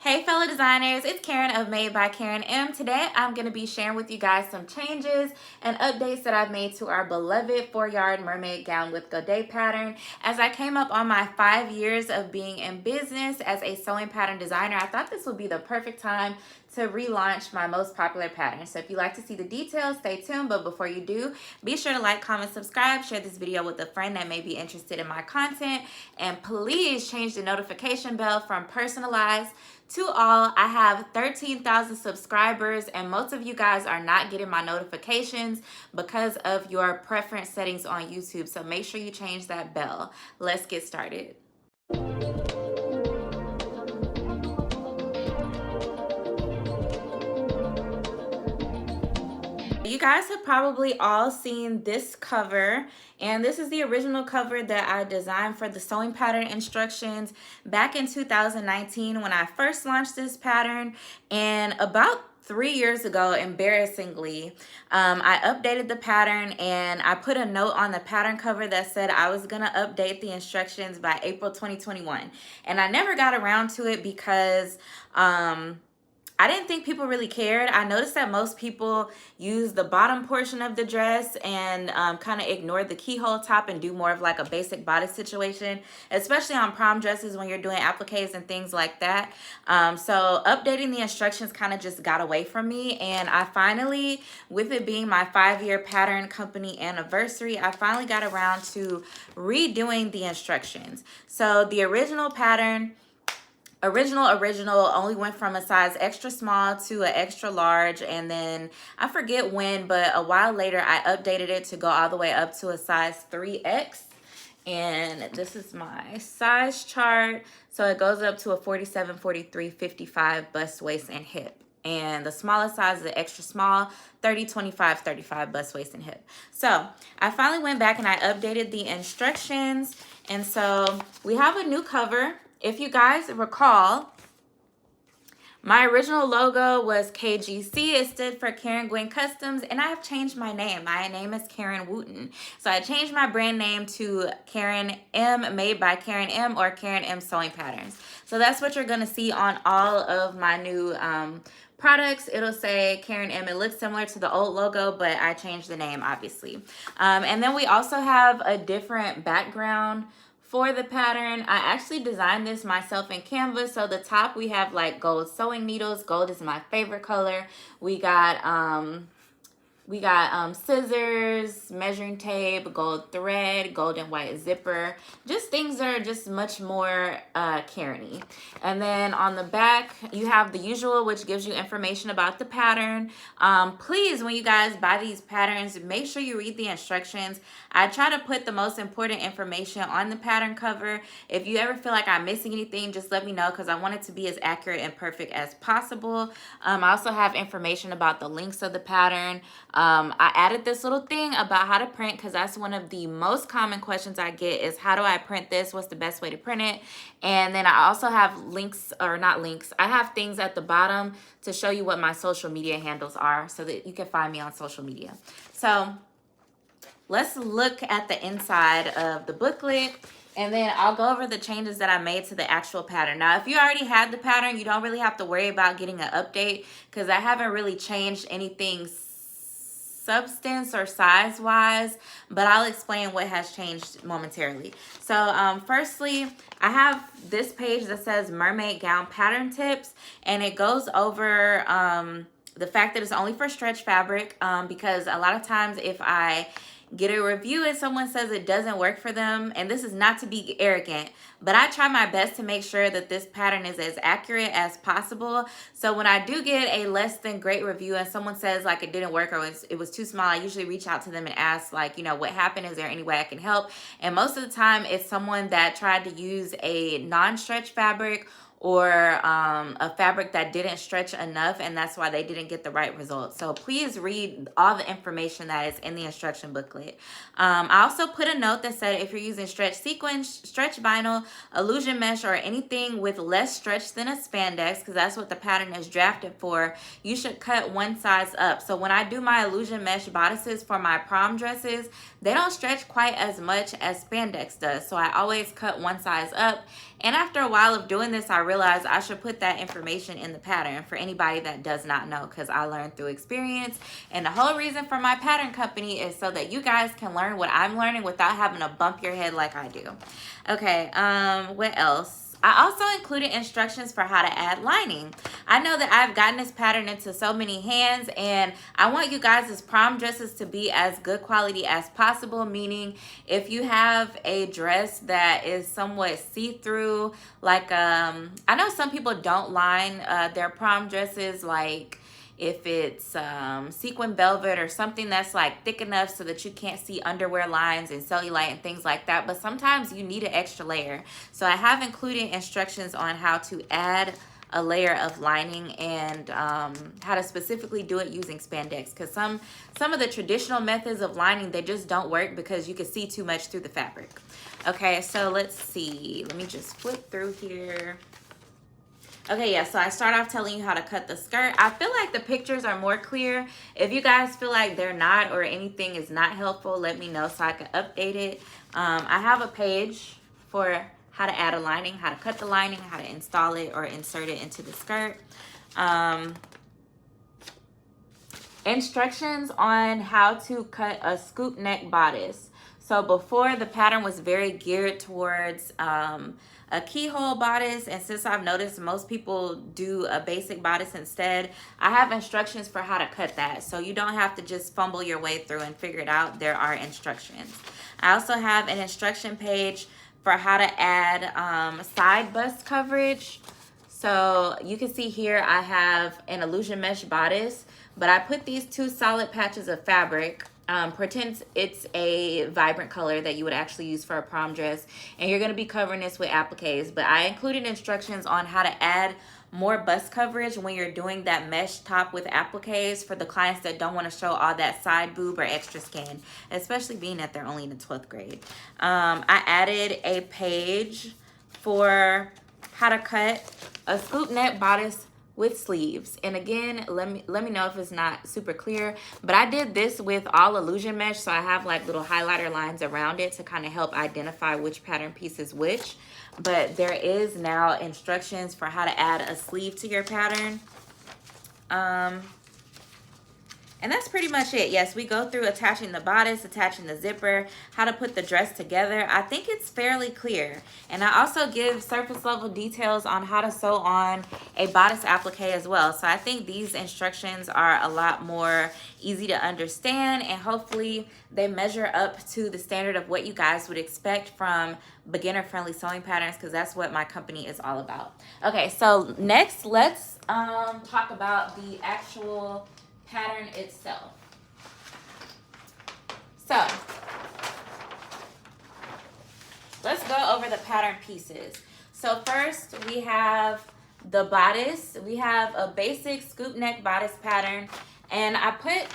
Hey fellow designers, it's Karen of Made by Karen M. Today I'm going to be sharing with you guys some changes and updates that I've made to our beloved 4-yard mermaid gown with Godet pattern. As I came up on my 5 years of being in business as a sewing pattern designer, I thought this would be the perfect time to relaunch my most popular pattern. So if you'd like to see the details, stay tuned. But before you do, be sure to like, comment, subscribe, share this video with a friend that may be interested in my content, and please change the notification bell from personalized to all. I have 13,000 subscribers and most of you guys are not getting my notifications because of your preference settings on YouTube. So make sure you change that bell. Let's get started. You guys have probably all seen this cover, and this is the original cover that I designed for the sewing pattern instructions back in 2019 when I first launched this pattern. And about 3 years ago, embarrassingly, I updated the pattern and I put a note on the pattern cover that said I was gonna update the instructions by April 2021. And I never got around to it because I didn't think people really cared. I noticed that most people use the bottom portion of the dress and kind of ignore the keyhole top and do more of like a basic bodice situation, especially on prom dresses when you're doing appliques and things like that. So updating the instructions kind of just got away from me. And I finally, with it being my 5-year pattern company anniversary, I finally got around to redoing the instructions. So the original pattern, original only went from a size extra small to an extra large, and then I forget when, but a while later I updated it to go all the way up to a size 3X. And this is my size chart. So it goes up to a 47, 43, 55 bust, waist, and hip. And the smallest size is the extra small, 30, 25, 35 bust, waist, and hip. So I finally went back and I updated the instructions. And so we have a new cover. If you guys recall, my original logo was KGC. It stood for Karen Gwen Customs, and I have changed my name. My name is Karen Wooten. So I changed my brand name to Karen M, Made by Karen M, or Karen M Sewing Patterns. So that's what you're gonna see on all of my new products. It'll say Karen M. It looks similar to the old logo, but I changed the name, obviously. And then we also have a different background for the pattern. I actually designed this myself in Canva. So the top, we have like gold sewing needles. Gold is my favorite color. We got scissors, measuring tape, gold thread, gold and white zipper. Just things that are just much more Karen-y. And then on the back, you have the usual, which gives you information about the pattern. Please, when you guys buy these patterns, make sure you read the instructions. I try to put the most important information on the pattern cover. If you ever feel like I'm missing anything, just let me know, because I want it to be as accurate and perfect as possible. I also have information about the links of the pattern. I added this little thing about how to print, because that's one of the most common questions I get is, how do I print this? What's the best way to print it? And then I also have links, or not links, I have things at the bottom to show you what my social media handles are so that you can find me on social media. So let's look at the inside of the booklet, and then I'll go over the changes that I made to the actual pattern. Now, if you already had the pattern, you don't really have to worry about getting an update, because I haven't really changed anything substance or size wise, but I'll explain what has changed momentarily. So firstly, I have this page that says Mermaid Gown Pattern Tips, and it goes over the fact that it's only for stretch fabric, because a lot of times if I get a review and someone says it doesn't work for them, and this is not to be arrogant, but I try my best to make sure that this pattern is as accurate as possible. So when I do get a less than great review and someone says like it didn't work or it was too small, I usually reach out to them and ask, like, you know, what happened? Is there any way I can help? And most of the time it's someone that tried to use a non-stretch fabric or a fabric that didn't stretch enough, and that's why they didn't get the right results. So please read all the information that is in the instruction booklet. I also put a note that said if you're using stretch sequins, stretch vinyl, illusion mesh, or anything with less stretch than a spandex, because that's what the pattern is drafted for, you should cut one size up. So when I do my illusion mesh bodices for my prom dresses, they don't stretch quite as much as spandex does. So I always cut one size up. And after a while of doing this, I realized I should put that information in the pattern for anybody that does not know, because I learned through experience. And the whole reason for my pattern company is so that you guys can learn what I'm learning without having to bump your head like I do. Okay, what else? I also included instructions for how to add lining. I know that I've gotten this pattern into so many hands, and I want you guys' prom dresses to be as good quality as possible, meaning if you have a dress that is somewhat see-through, like I know some people don't line their prom dresses, like if it's sequin velvet or something that's like thick enough so that you can't see underwear lines and cellulite and things like that. But sometimes you need an extra layer. So I have included instructions on how to add a layer of lining and how to specifically do it using spandex, because some of the traditional methods of lining, they just don't work because you can see too much through the fabric. Okay, so let's see. Let me just flip through here. Okay, yeah, so I start off telling you how to cut the skirt. I feel like the pictures are more clear. If you guys feel like they're not, or anything is not helpful, let me know so I can update it. I have a page for how to add a lining, how to cut the lining, how to install it or insert it into the skirt. Instructions on how to cut a scoop neck bodice. So before, the pattern was very geared towards a keyhole bodice, and since I've noticed most people do a basic bodice instead, I have instructions for how to cut that, so you don't have to just fumble your way through and figure it out. There are instructions. I also have an instruction page for how to add side bust coverage. So you can see here I have an illusion mesh bodice, but I put these two solid patches of fabric. Pretend it's a vibrant color that you would actually use for a prom dress, and you're going to be covering this with appliques. But I included instructions on how to add more bust coverage when you're doing that mesh top with appliques for the clients that don't want to show all that side boob or extra skin, especially being that they're only in the 12th grade. I added a page for how to cut a scoop neck bodice with sleeves. And again, let me know if it's not super clear, but I did this with all illusion mesh, so I have like little highlighter lines around it to kind of help identify which pattern piece is which. But there is now instructions for how to add a sleeve to your pattern. And that's pretty much it. Yes, we go through attaching the bodice, attaching the zipper, how to put the dress together. I think it's fairly clear. And I also give surface level details on how to sew on a bodice applique as well. So I think these instructions are a lot more easy to understand, and hopefully they measure up to the standard of what you guys would expect from beginner friendly sewing patterns, because that's what my company is all about. Okay, so next let's talk about the actual pattern itself. So let's go over the pattern pieces. So first we have the bodice. We have a basic scoop neck bodice pattern, and I put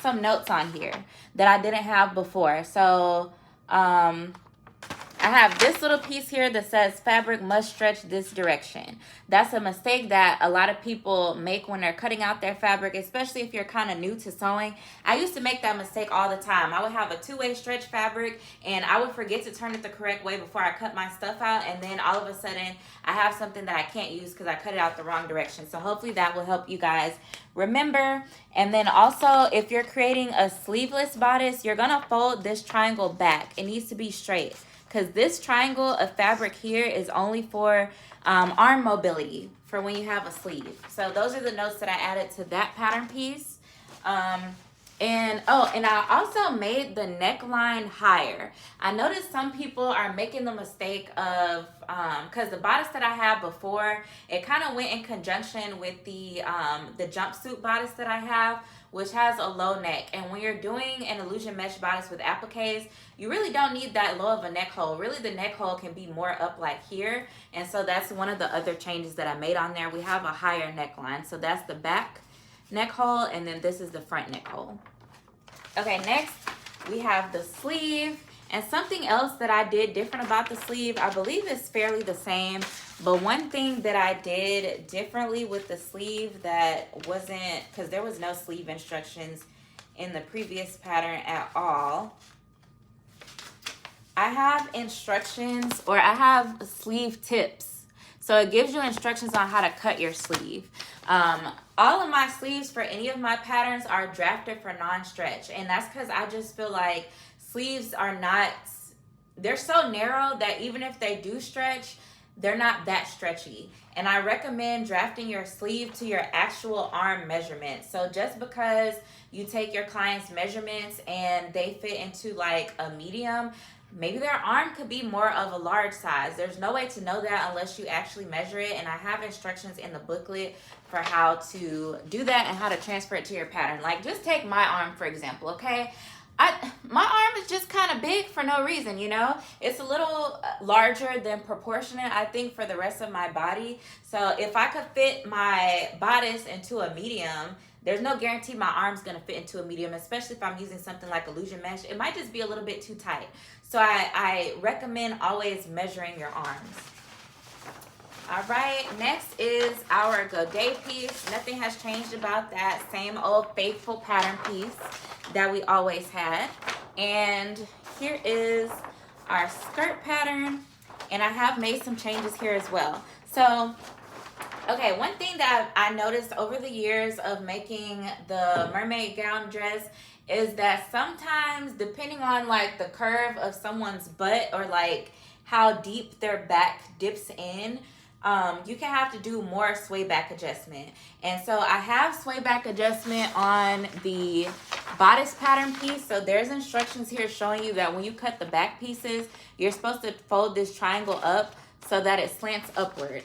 some notes on here that I didn't have before. So I have this little piece here that says fabric must stretch this direction. That's a mistake that a lot of people make when they're cutting out their fabric, especially if you're kind of new to sewing. I used to make that mistake all the time. I would have a two-way stretch fabric, and I would forget to turn it the correct way before I cut my stuff out, and then all of a sudden I have something that I can't use because I cut it out the wrong direction. So hopefully that will help you guys remember. And then also, if you're creating a sleeveless bodice, you're gonna fold this triangle back. It needs to be straight, because this triangle of fabric here is only for arm mobility for when you have a sleeve. So those are the notes that I added to that pattern piece. And I also made the neckline higher. I noticed some people are making the mistake of, because the bodice that I had before, it kind of went in conjunction with the jumpsuit bodice that I have, which has a low neck. And when you're doing an illusion mesh bodice with appliques, you really don't need that low of a neck hole. Really, the neck hole can be more up like here. And so that's one of the other changes that I made on there. We have a higher neckline. So that's the back neck hole, and then this is the front neck hole. Okay, next we have the sleeve. And something else that I did different about the sleeve, I believe it's fairly the same, but one thing that I did differently with the sleeve that wasn't, because there was no sleeve instructions in the previous pattern at all, I have instructions, or I have sleeve tips. So it gives you instructions on how to cut your sleeve. All of my sleeves for any of my patterns are drafted for non-stretch. And that's because I just feel like sleeves are not, they're so narrow that even if they do stretch, they're not that stretchy. And I recommend drafting your sleeve to your actual arm measurement. So just because you take your client's measurements and they fit into like a medium, maybe their arm could be more of a large size. There's no way to know that unless you actually measure it. And I have instructions in the booklet for how to do that and how to transfer it to your pattern. Like, just take my arm, for example, okay? My arm is just kind of big for no reason, you know? It's a little larger than proportionate, I think, for the rest of my body. So if I could fit my bodice into a medium, there's no guarantee my arm's gonna fit into a medium, especially if I'm using something like illusion mesh. It might just be a little bit too tight. So I recommend always measuring your arms. All right, next is our godet piece. Nothing has changed about that. Same old faithful pattern piece that we always had. And here is our skirt pattern. And I have made some changes here as well. So, okay, one thing that I noticed over the years of making the mermaid gown dress is that sometimes, depending on like the curve of someone's butt or like how deep their back dips in, you can have to do more sway back adjustment. And so I have sway back adjustment on the bodice pattern piece. So there's instructions here showing you that when you cut the back pieces, you're supposed to fold this triangle up so that it slants upward.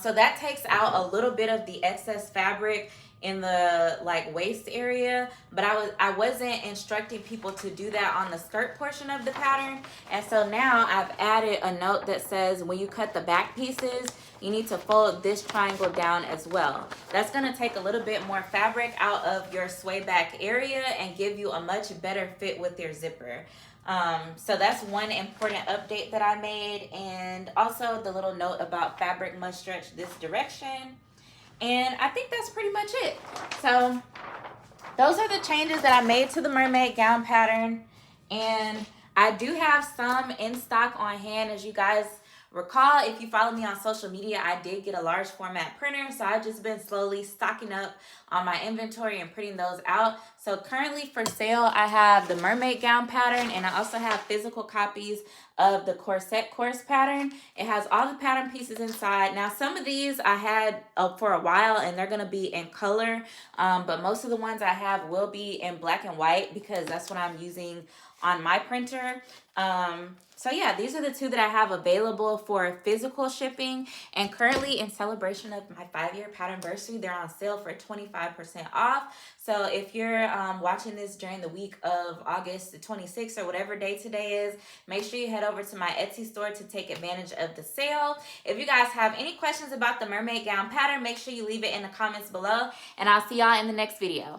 So that takes out a little bit of the excess fabric in the like waist area, but I wasn't instructing people to do that on the skirt portion of the pattern. And so now I've added a note that says when you cut the back pieces, you need to fold this triangle down as well. That's going to take a little bit more fabric out of your sway back area and give you a much better fit with your zipper. So that's one important update that I made, and also the little note about fabric must stretch this direction. And I think that's pretty much it. So those are the changes that I made to the mermaid gown pattern. And I do have some in stock on hand. As you guys recall, if you follow me on social media, I did get a large format printer. So I've just been slowly stocking up on my inventory and printing those out. So currently for sale, I have the mermaid gown pattern, and I also have physical copies of the corset course pattern. It has all the pattern pieces inside. Now, some of these I had for a while, and they're going to be in color, but most of the ones I have will be in black and white because that's what I'm using on my printer. So yeah, these are the two that I have available for physical shipping, and currently in celebration of my 5-year patternversary, they're on sale for 25% off. So if you're watching this during the week of August the 26th or whatever day today is, make sure you head over to my Etsy store to take advantage of the sale. If you guys have any questions about the mermaid gown pattern, make sure you leave it in the comments below, and I'll see y'all in the next video.